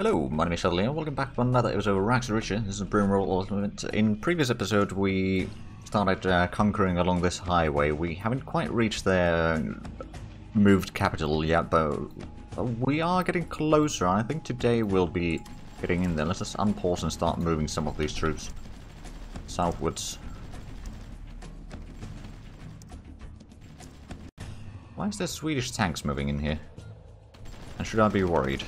Hello, my name is Shadley and welcome back to another episode of richest. This is Broom Roll Ultimate. In previous episode we started conquering along this highway. We haven't quite reached their moved capital yet, but we are getting closer. I think today we'll be getting in there. Let's just unpause and start moving some of these troops southwards. Why is there Swedish tanks moving in here? And should I be worried?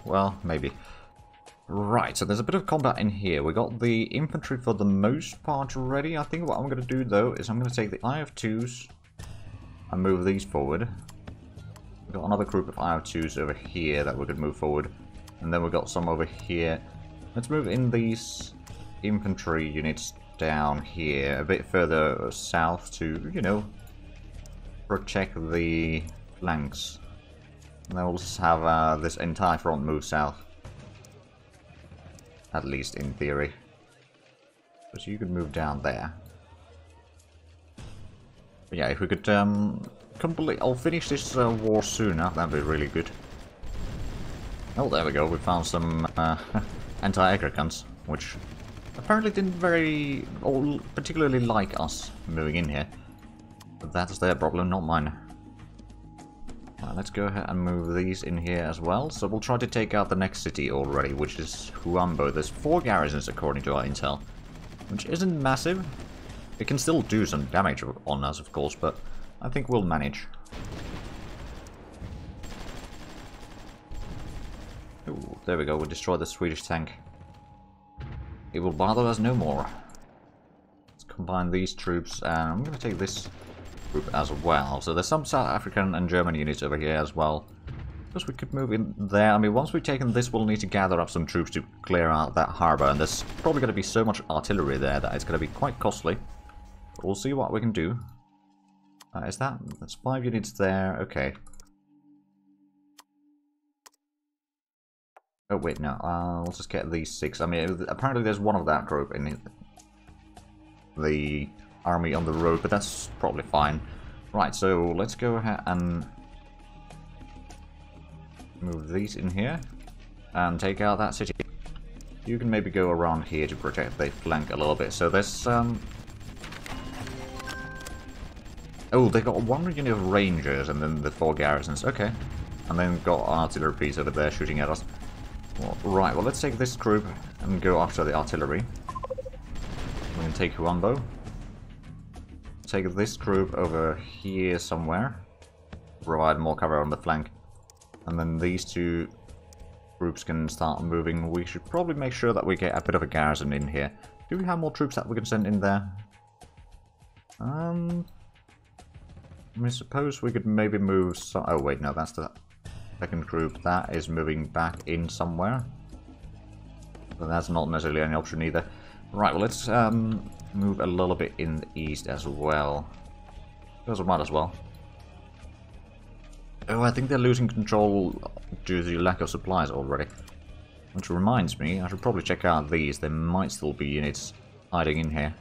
Well, maybe. Right, so there's a bit of combat in here. We got the infantry for the most part ready. I think what I'm going to do, though, is I'm going to take the IF2s and move these forward. We've got another group of IF2s over here that we could move forward. And then we've got some over here. Let's move in these infantry units down here, a bit further south to, you know, protect the flanks. And then we'll just have this entire front move south. At least in theory. So you could move down there. But yeah, if we could I'll finish this war sooner, that'd be really good. Oh, there we go, we found some anti-aggro guns, which apparently didn't particularly like us moving in here. But that's their problem, not mine. Let's go ahead and move these in here as well. So we'll try to take out the next city already, which is Huambo. There's 4 garrisons according to our intel, which isn't massive. It can still do some damage on us, of course, but I think we'll manage. Ooh, there we go. We destroyed the Swedish tank. It will bother us no more. Let's combine these troops, and I'm going to take this group as well. So there's some South African and German units over here as well. Because we could move in there. I mean, once we've taken this, we'll need to gather up some troops to clear out that harbour. And there's probably going to be so much artillery there that it's going to be quite costly. But we'll see what we can do. That's 5 units there. Okay. Oh, wait, no. Let's just get these 6. I mean, apparently there's one of that group in the army on the road, but that's probably fine. Right, so let's go ahead and move these in here and take out that city. You can maybe go around here to protect the flank a little bit. So there's oh, they got 1 unit of rangers and then the 4 garrisons. Okay. And then got artillery piece over there shooting at us. Well, right, well let's take this group and go after the artillery. We can take Huambo. Take this group over here somewhere. Provide more cover on the flank. And then these 2 groups can start moving. We should probably make sure that we get a bit of a garrison in here. Do we have more troops that we can send in there? I suppose we could maybe move some... Oh wait, no, that's the second group. That is moving back in somewhere. But that's not necessarily any option either. Right, well let's move a little bit in the east as well. Because we might as well. Oh, I think they're losing control due to the lack of supplies already. Which reminds me, I should probably check out these. There might still be units hiding in here.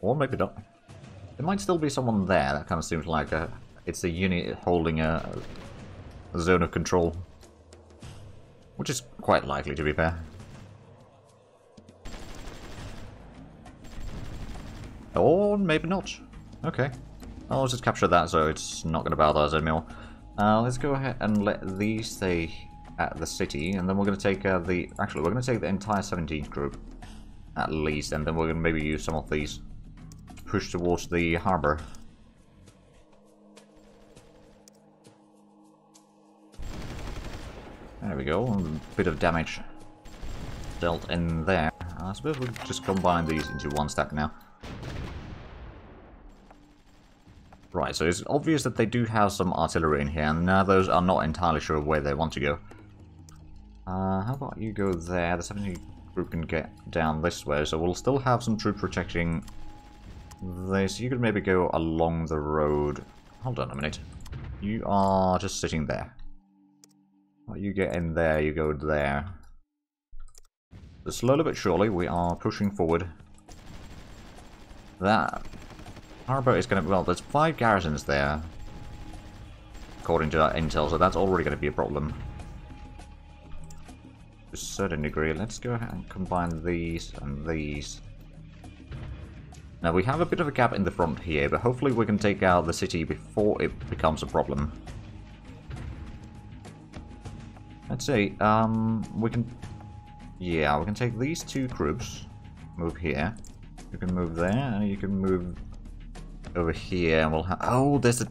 Or maybe not. There might still be someone there. That kind of seems like it's a unit holding a zone of control. Which is quite likely, to be fair. Or maybe not. Okay. I'll just capture that so it's not going to bother us anymore. Let's go ahead and let these stay at the city. And then we're going to take Actually, we're going to take the entire 17th group. At least. And then we're going to maybe use some of these to push towards the harbour. There we go. A bit of damage dealt in there. I suppose we'll just combine these into one stack now. Right, so it's obvious that they do have some artillery in here, and now those are not entirely sure where they want to go. How about you go there? The 70 group can get down this way, so we'll still have some troops protecting this. You could maybe go along the road. Hold on a minute. You are just sitting there. Well, you get in there, you go there. So slowly but surely, we are pushing forward. That Harbor is gonna... Well, there's 5 garrisons there, according to that intel, so that's already gonna be a problem. To a certain degree. Let's go ahead and combine these and these. Now, we have a bit of a gap in the front here, but hopefully we can take out the city before it becomes a problem. Let's see, we can... Yeah, we can take these 2 groups, move here. You can move there, and you can move over here, and we'll have... Oh, there's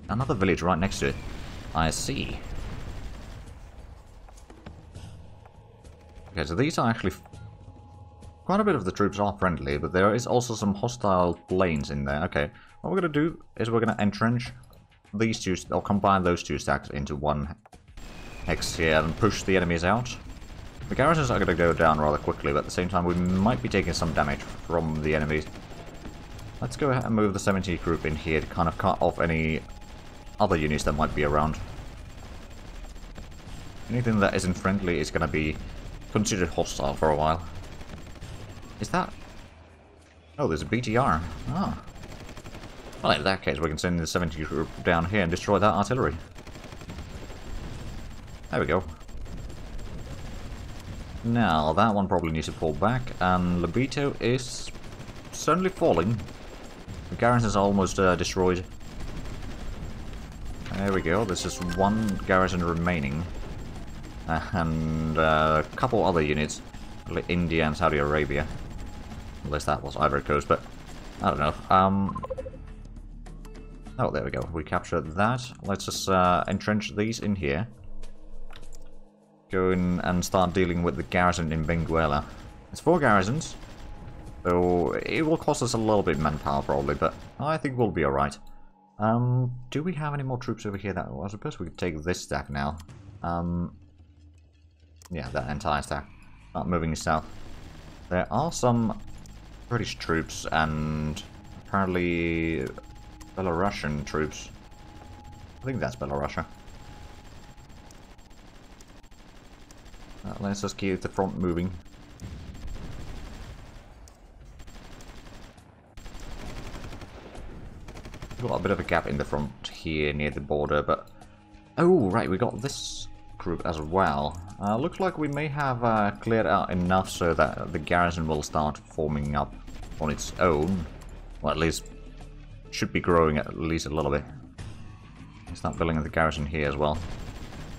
another village right next to it. I see. Okay, so these are actually... Quite a bit of the troops are friendly, but there is also some hostile planes in there. Okay, what we're going to do is we're going to entrench these 2, or combine those 2 stacks into one hex here and push the enemies out. The garrisons are going to go down rather quickly, but at the same time we might be taking some damage from the enemies. Let's go ahead and move the 70 group in here to kind of cut off any other units that might be around. Anything that isn't friendly is going to be considered hostile for a while. Is that... Oh, there's a BTR. Ah. Well, in that case, we can send the 70 group down here and destroy that artillery. There we go. Now, that one probably needs to pull back, and Lobito is certainly falling. The garrison is almost destroyed. There we go, there's just 1 garrison remaining. And a couple other units, like India and Saudi Arabia. Unless that was Ivory Coast, but I don't know. Oh, there we go. We captured that. Let's just entrench these in here. Go in and start dealing with the garrison in Benguela. It's 4 garrisons, so it will cost us a little bit manpower probably, but I think we'll be alright. Do we have any more troops over here? That, well, I suppose we could take this stack now. Yeah, that entire stack. Start moving south. There are some British troops and apparently Belarusian troops. I think that's Belarusia. Let's just keep the front moving. We've got a bit of a gap in the front here near the border, but... Oh, right, we got this group as well. Looks like we may have cleared out enough so that the garrison will start forming up on its own. Well, at least should be growing at least a little bit. Start building the garrison here as well.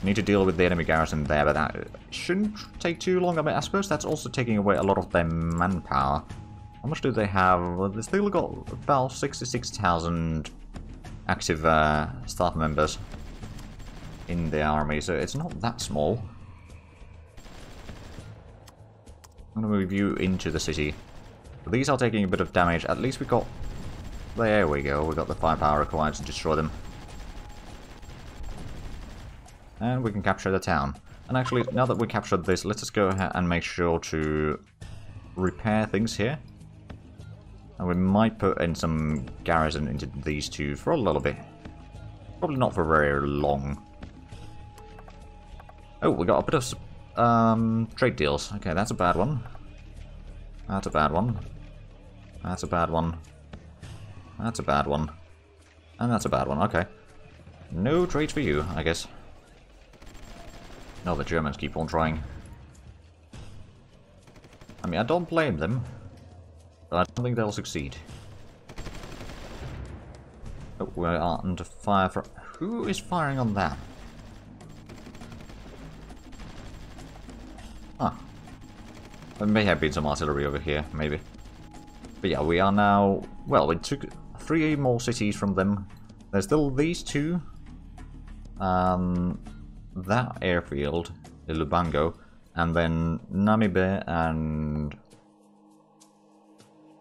Need to deal with the enemy garrison there, but that shouldn't take too long. I mean, I suppose that's also taking away a lot of their manpower. How much do they have? Well, they still got about 66,000 active staff members in the army, so it's not that small. I'm going to move you into the city. So these are taking a bit of damage. At least we got... There we go. We got the firepower required to destroy them. And we can capture the town. And actually, now that we captured this, let's just go ahead and make sure to repair things here. And we might put in some garrison into these 2 for a little bit. Probably not for very long. Oh, we got a bit of trade deals. Okay, that's a bad one. That's a bad one. That's a bad one. That's a bad one. And that's a bad one. Okay. No trades for you, I guess. No, the Germans keep on trying. I mean, I don't blame them, but I don't think they'll succeed. Oh, we're under fire from... Who is firing on that? Huh. There may have been some artillery over here, maybe. But yeah, we are now... Well, we took 3 more cities from them. There's still these 2. That airfield, the Lubango, and then Namibe and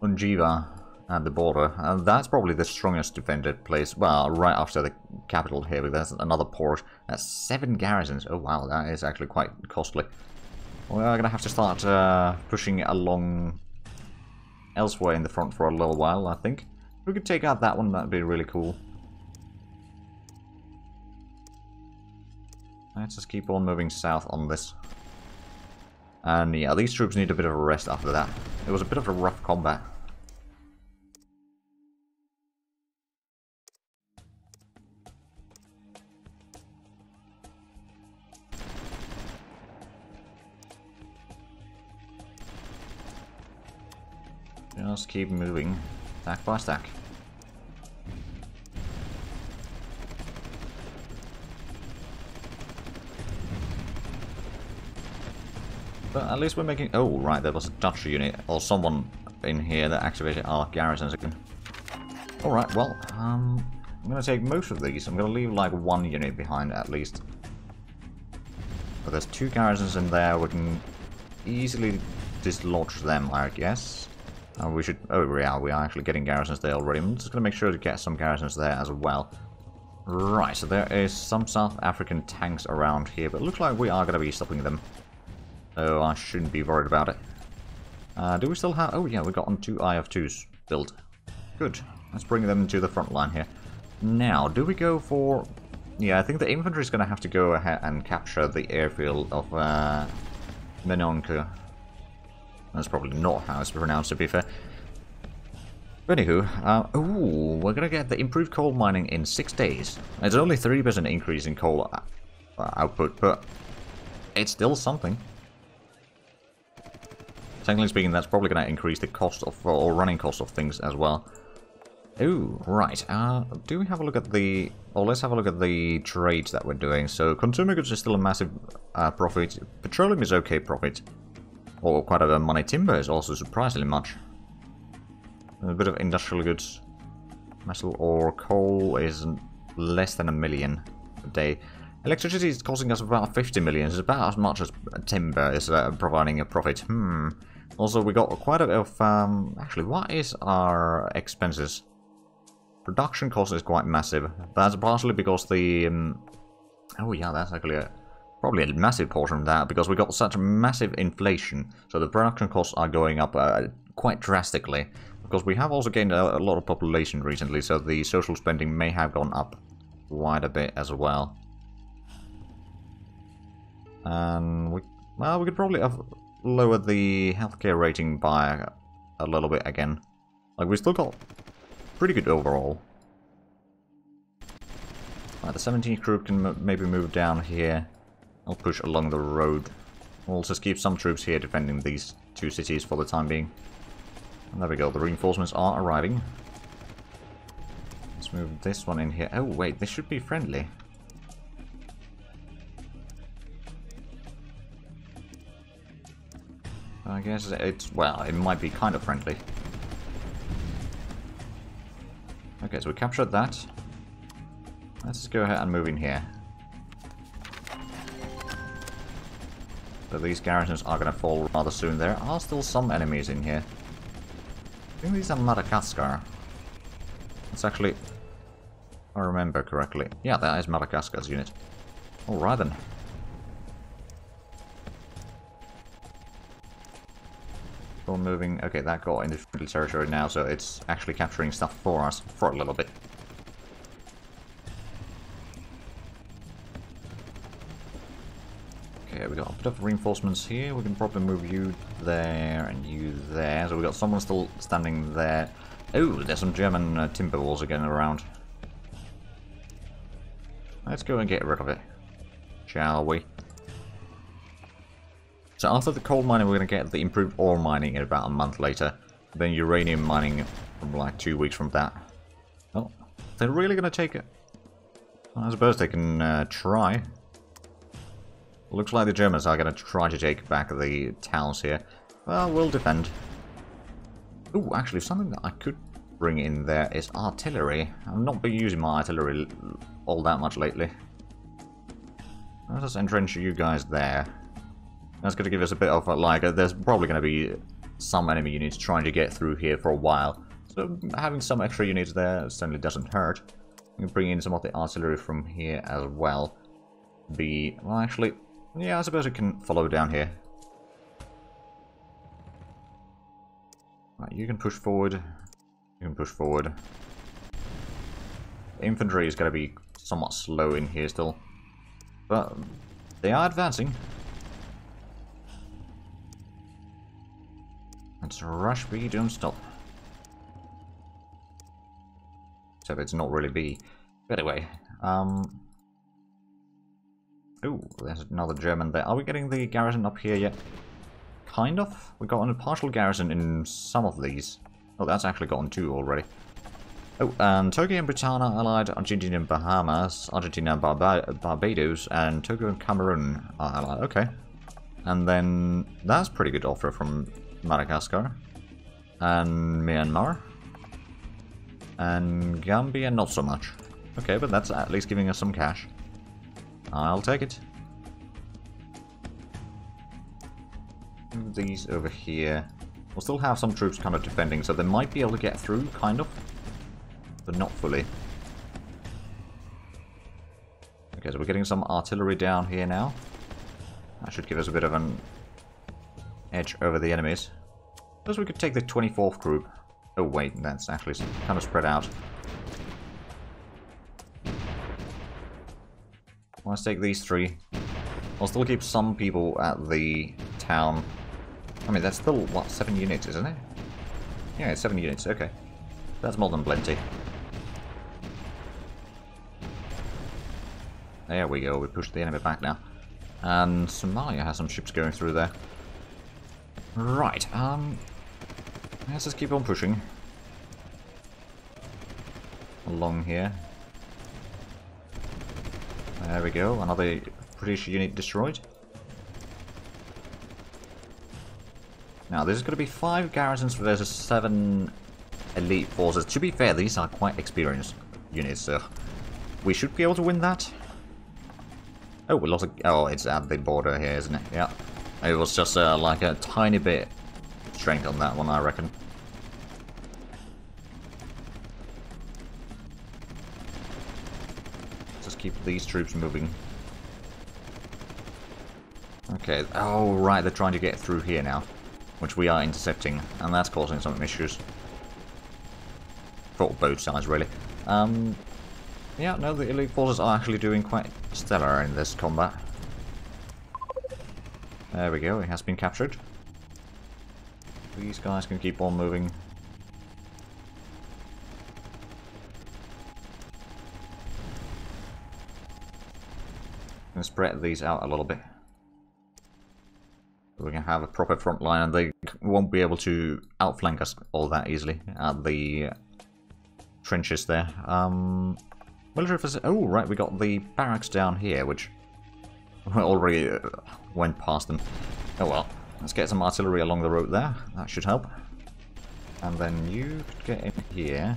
Unjiva at the border. And that's probably the strongest defended place. Well, right after the capital here, but there's another port. That's 7 garrisons. Oh wow, that is actually quite costly. We're going to have to start pushing along elsewhere in the front for a little while, I think. If we could take out that one, that'd be really cool. Let's just keep on moving south on this. And yeah, these troops need a bit of a rest after that. It was a bit of a rough combat. Just keep moving, stack by stack. But at least we're making... Oh, right, there was a Dutch unit, or someone in here that activated our garrisons again. Alright, well, I'm going to take most of these. I'm going to leave like one unit behind at least. But there's 2 garrisons in there. We can easily dislodge them, I guess. We should... Oh, yeah, we are actually getting garrisons there already. I'm just going to make sure to get some garrisons there as well. Right, so there is some South African tanks around here, but it looks like we are going to be stopping them. So I shouldn't be worried about it. Do we still have... Oh, yeah, we got on 2 IF2s built. Good. Let's bring them to the front line here. Now, do we go for... Yeah, I think the infantry is going to have to go ahead and capture the airfield of Menonke. That's probably not how it's pronounced, to be fair. But anywho, ooh, we're going to get the improved coal mining in 6 days. It's only 3% increase in coal output, but it's still something. Technically speaking, that's probably going to increase the cost of, or running cost of things as well. Ooh, right. Do we have a look at the... Or let's have a look at the trades that we're doing. So, consumer goods is still a massive profit. Petroleum is okay profit. Or quite a bit of money. Timber is also surprisingly much. A bit of industrial goods. Metal or coal is less than 1 million a day. Electricity is costing us about 50 million. It's about as much as timber is providing a profit. Also, we got quite a bit of... actually, what is our expenses? Production cost is quite massive. That's partially because the... oh yeah, that's actually probably a massive portion of that, because we got such massive inflation. So the production costs are going up quite drastically. Because we have also gained a lot of population recently, so the social spending may have gone up quite a bit as well. And we could probably have lowered the healthcare rating by a little bit again. Like, we still got pretty good overall. Right, the 17th group can maybe move down here. I'll push along the road. We'll just keep some troops here defending these 2 cities for the time being. And there we go, the reinforcements are arriving. Let's move this one in here. Oh wait, this should be friendly. I guess it's, well, it might be kind of friendly. Okay, so we captured that. Let's just go ahead and move in here. So these garrisons are going to fall rather soon. There are still some enemies in here. I think these are Madagascar. It's actually... if I remember correctly. Yeah, that is Madagascar's unit. Alright then. Moving. Okay, that got into friendly territory now, so it's actually capturing stuff for us for a little bit. Okay, we got a bit of reinforcements here. We can probably move you there and you there. So we got someone still standing there. Oh, there's some German timber walls again around. Let's go and get rid of it, shall we? So after the coal mining, we're going to get the improved ore mining in about a month later. Then uranium mining from like 2 weeks from that. Oh, they're really going to take it? I suppose they can try. Looks like the Germans are going to try to take back the towns here. Well, we'll defend. Ooh, actually, something that I could bring in there is artillery. I've not been using my artillery all that much lately. Let's just entrench you guys there. That's going to give us a bit of, like, there's probably going to be some enemy units trying to get through here for a while. So having some extra units there certainly doesn't hurt. We can bring in some of the artillery from here as well. Well, actually, yeah, I suppose it can follow down here. Right, you can push forward. You can push forward. The infantry is going to be somewhat slow in here still. But they are advancing. Let's rush B, don't stop. Except it's not really B. But anyway, ooh, there's another German there. Are we getting the garrison up here yet? Kind of. We got a partial garrison in some of these. Oh, that's actually gotten 2 already. Oh, and Tokyo and Britannia allied, Argentina and Bahamas, Argentina and Barbados, and Tokyo and Cameroon are allied. Okay. And then that's pretty good offer from Madagascar. And Myanmar. And Gambia, not so much. Okay, but that's at least giving us some cash. I'll take it. Move these over here. We'll still have some troops kind of defending, so they might be able to get through, kind of. But not fully. Okay, so we're getting some artillery down here now. That should give us a bit of an edge over the enemies. Suppose we could take the 24th group. Oh wait, that's actually kind of spread out. Let's take these 3. I'll still keep some people at the town. I mean, that's still, what, 7 units, isn't it? Yeah, it's 7 units, okay. That's more than plenty. There we go, we pushed the enemy back now. And Somalia has some ships going through there. Right, let's just keep on pushing. Along here. There we go, another British unit destroyed. Now, this is going to be 5 garrisons versus 7 elite forces. To be fair, these are quite experienced units, so we should be able to win that. Oh, we lost a... Oh, it's at the border here, isn't it? Yeah. It was just like a tiny bit strength on that one, I reckon. Just keep these troops moving. Okay. Oh, right, they're trying to get through here now. Which we are intercepting, and that's causing some issues. For both sides, really. Yeah, no, the elite forces are actually doing quite stellar in this combat. There we go, it has been captured. These guys can keep on moving. And spread these out a little bit. So we can have a proper front line, and they won't be able to outflank us all that easily at the trenches there. Military facility. Oh, right, we got the barracks down here, which already went past them. Oh well, let's get some artillery along the road there. That should help. And then you could get in here.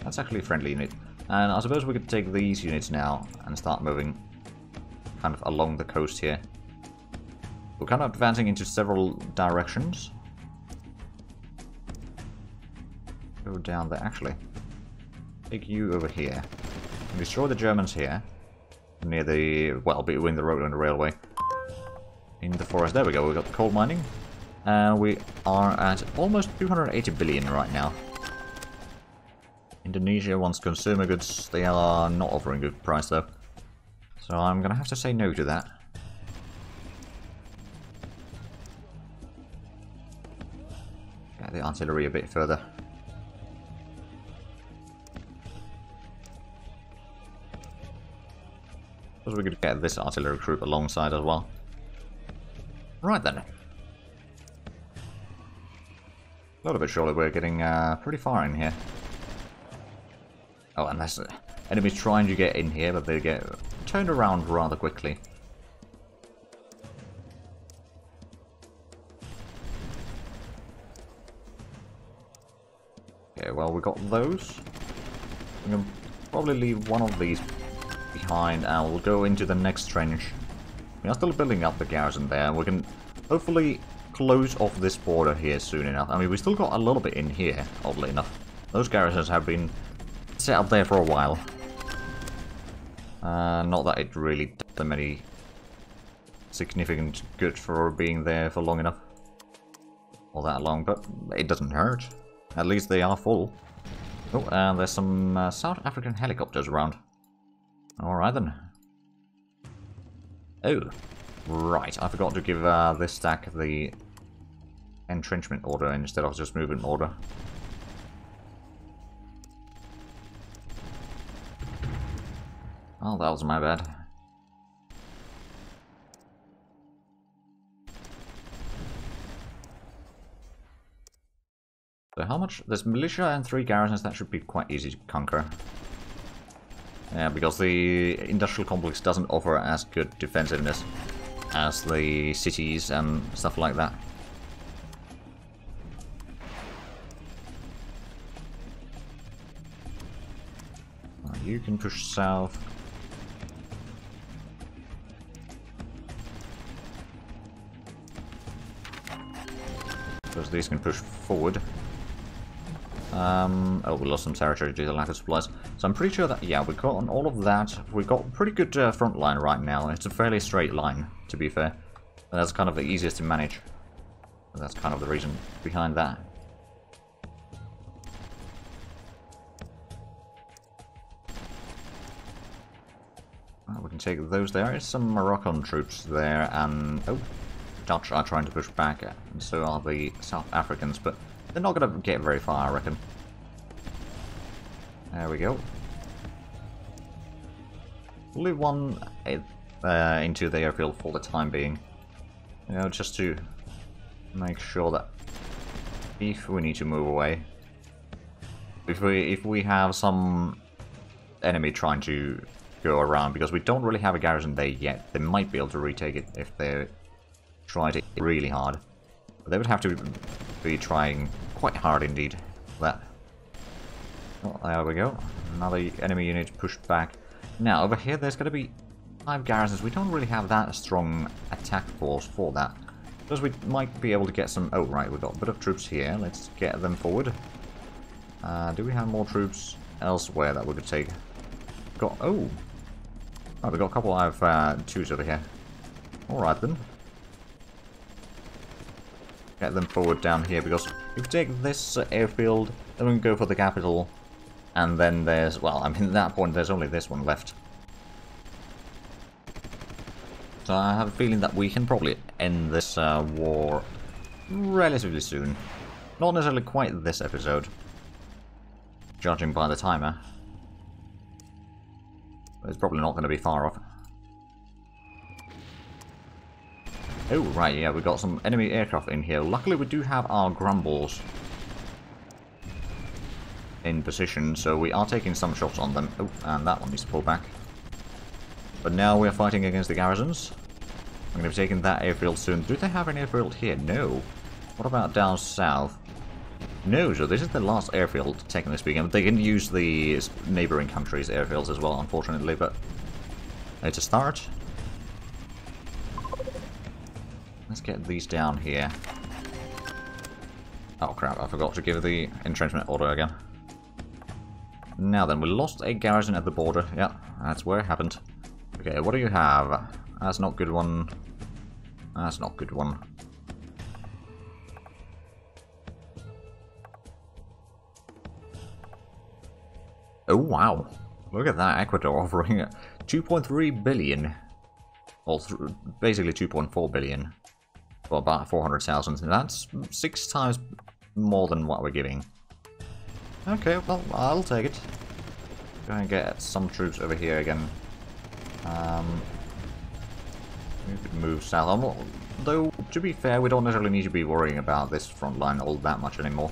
That's actually a friendly unit. And I suppose we could take these units now and start moving kind of along the coast here. We're kind of advancing into several directions. Go down there, actually. Take you over here. And destroy the Germans here. Near the, well, between the road and the railway. In the forest. There we go, we got the coal mining. And we are at almost 280 billion right now. Indonesia wants consumer goods. They are not offering good price though. So I'm gonna have to say no to that. Get the artillery a bit further. Suppose we could get this artillery group alongside as well. Right then. Little bit surely we're getting pretty far in here. Oh, unless enemies trying to get in here, but they get turned around rather quickly. Okay, well, we got those. We can probably leave one of these behind and we'll go into the next trench. We are still building up the garrison there. We can hopefully close off this border here soon enough. I mean, we still got a little bit in here, oddly enough. Those garrisons have been set up there for a while. Not that it really did them any significant good for being there for long enough. Or that long, but it doesn't hurt. At least they are full. Oh, and there's some South African helicopters around. Alright then. Oh, right. I forgot to give this stack the entrenchment order instead of just movement order. Oh, that was my bad. So how much? There's militia and 3 garrisons. That should be quite easy to conquer. Yeah, because the industrial complex doesn't offer as good defensiveness as the cities and stuff like that. You can push south. Because these can push forward. Oh, we lost some territory due to lack of supplies. So I'm pretty sure that, yeah, we've got on all of that. We've got a pretty good front line right now. It's a fairly straight line, to be fair. And that's kind of the easiest to manage. And that's kind of the reason behind that. We can take those there. There's some Moroccan troops there, and oh, Dutch are trying to push back, and so are the South Africans, but they're not going to get very far, I reckon. There we go. We'll leave one into the airfield for the time being. You know, just to make sure that if we need to move away, if we have some enemy trying to go around, because we don't really have a garrison there yet, they might be able to retake it if they try it really hard. But they would have to be trying quite hard indeed for that. Oh, there we go. Another enemy unit pushed back. Now, over here, there's going to be 5 garrisons. We don't really have that strong attack force for that. Because we might be able to get some... Oh, right, we've got a bit of troops here. Let's get them forward. Do we have more troops elsewhere that we could take? Got... Oh! Oh, we've got a couple of twos over here. Alright then. Get them forward down here, because if we take this airfield, then we can go for the capital. And then there's, well, I mean, at that point, there's only this one left. So I have a feeling that we can probably end this war relatively soon. Not necessarily quite this episode, judging by the timer. But it's probably not going to be far off. Oh, right, yeah, we got some enemy aircraft in here. Luckily, we do have our grumbles in position, so we are taking some shots on them. Oh, and that one needs to pull back. But now we're fighting against the garrisons. I'm going to be taking that airfield soon. Do they have an airfield here? No. What about down south? No, so this is the last airfield, technically speaking. They can use the neighboring countries' airfields as well, unfortunately, but it's a start. Let's get these down here. Oh crap, I forgot to give the entrenchment order again. Now then, we lost a garrison at the border. Yeah, that's where it happened. Okay, what do you have? That's not good one. That's not good one. Oh wow, look at that, Ecuador offering 2.3 billion. Well, basically 2.4 billion. For about 400,000. That's 6 times more than what we're giving. Okay, well, I'll take it. Go and get some troops over here again. We could move south. Though, to be fair, we don't necessarily need to be worrying about this front line all that much anymore.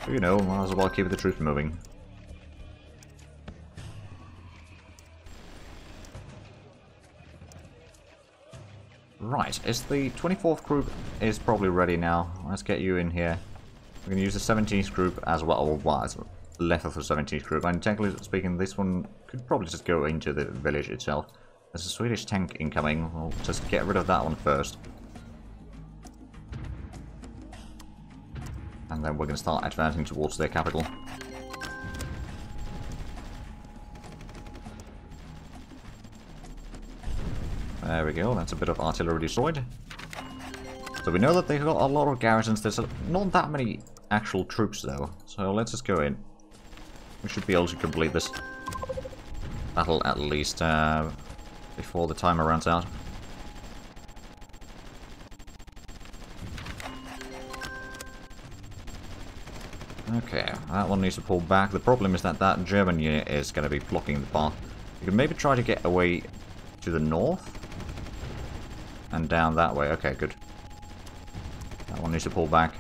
You know, might as well keep the troops moving. Right, is the 24th group is probably ready now. Let's get you in here. We're going to use the 17th group as well. Well, it's left of the 17th group. And technically speaking, this one could probably just go into the village itself. There's a Swedish tank incoming. We'll just get rid of that one first. And then we're going to start advancing towards their capital. There we go, that's a bit of artillery destroyed. So we know that they've got a lot of garrisons. There's not that many actual troops though. So let's just go in. We should be able to complete this battle at least before the timer runs out. Okay, that one needs to pull back. The problem is that that German unit is going to be blocking the path. You can maybe try to get away to the north. And down that way. Okay, good. That one needs to pull back.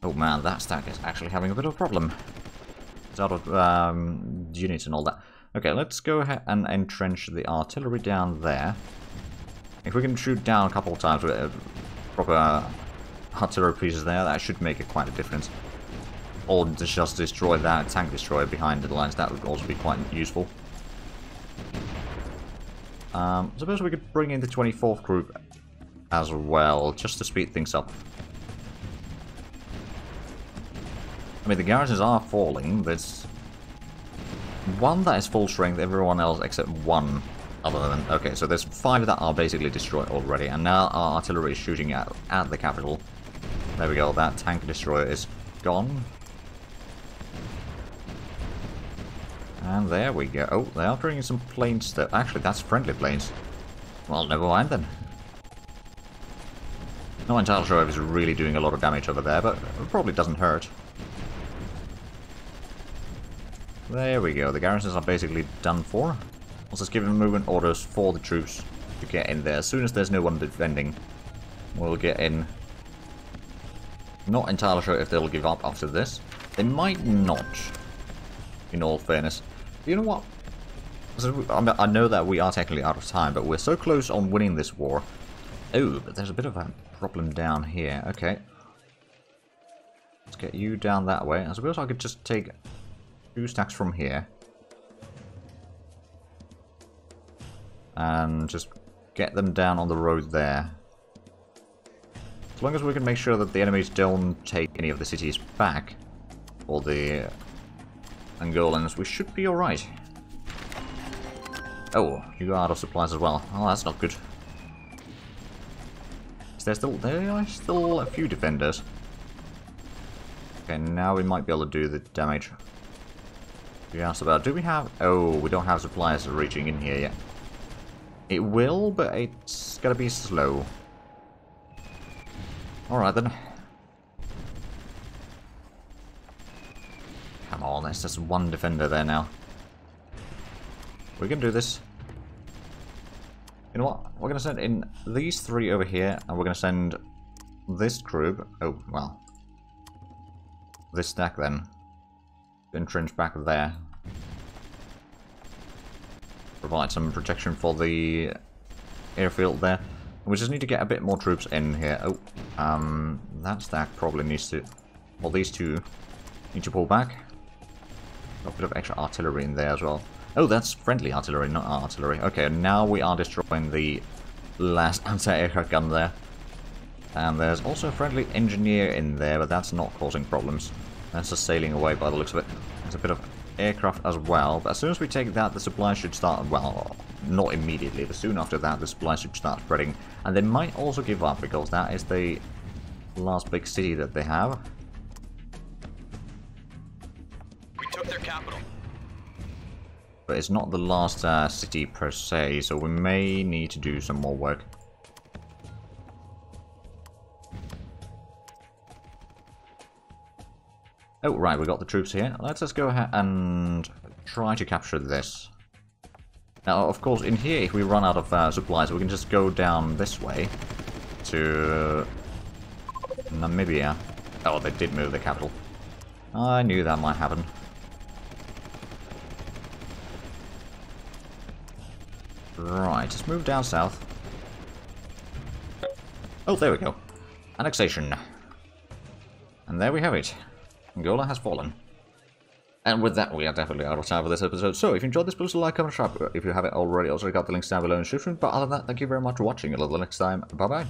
Oh man, that stack is actually having a bit of a problem. It's out of units and all that. Okay, let's go ahead and entrench the artillery down there. If we can shoot down a couple of times with proper artillery pieces there, that should make it quite a difference. Or just destroy that tank destroyer behind the lines, that would also be quite useful. Suppose we could bring in the 24th group as well, just to speed things up. I mean, the garrisons are falling. There's one that is full strength, everyone else except one other than... Okay, so there's 5 that are basically destroyed already, and now our artillery is shooting at the capital. There we go, that tank destroyer is gone. And there we go. Oh, they are bringing some planes that... Actually, that's friendly planes. Well, never mind then. Not entirely sure if it's really doing a lot of damage over there, but it probably doesn't hurt. There we go. The garrisons are basically done for. Let's just give them movement orders for the troops to get in there. As soon as there's no one defending, we'll get in. Not entirely sure if they'll give up after this. They might not, in all fairness. You know what? So, I know that we are technically out of time, but we're so close on winning this war. Oh, but there's a bit of a problem down here. Okay. Let's get you down that way. I suppose I could just take 2 stacks from here. And just get them down on the road there. As long as we can make sure that the enemies don't take any of the cities back, or the Angolans, we should be alright. Oh, you are out of supplies as well. Oh, that's not good. Is there still... There are still a few defenders. Okay, now we might be able to do the damage we asked about. Do we have... Oh, we don't have supplies reaching in here yet. It will, but it's gotta be slow. Alright then. Come on, there's just one defender there now. We can do this. You know what? We're gonna send in these 3 over here, and we're gonna send this group... Oh, well. This stack then. Entrench back there. Provide some protection for the airfield there. We just need to get a bit more troops in here. Oh, that stack probably needs to... Well, these 2 need to pull back. Got a bit of extra artillery in there as well. Oh, that's friendly artillery, not artillery. Okay, now we are destroying the last anti-aircraft gun there. And there's also a friendly engineer in there, but that's not causing problems. That's just sailing away by the looks of it. There's a bit of aircraft as well, but as soon as we take that, the supplies should start, well, not immediately, but soon after that, the supplies should start spreading. And they might also give up, because that is the last big city that they have. We took their capital. But it's not the last city per se, so we may need to do some more work. Oh, right, we got the troops here. Let's just go ahead and try to capture this. Now, of course, in here, if we run out of supplies, we can just go down this way to Namibia. Oh, they did move the capital. I knew that might happen. Right, just move down south. Oh, there we go. Annexation. And there we have it. Angola has fallen. And with that, we are definitely out of time for this episode. So, if you enjoyed this, please like, comment, subscribe if you haven't already. Also, check out the links down below in the description. But other than that, thank you very much for watching. Until the next time, bye-bye.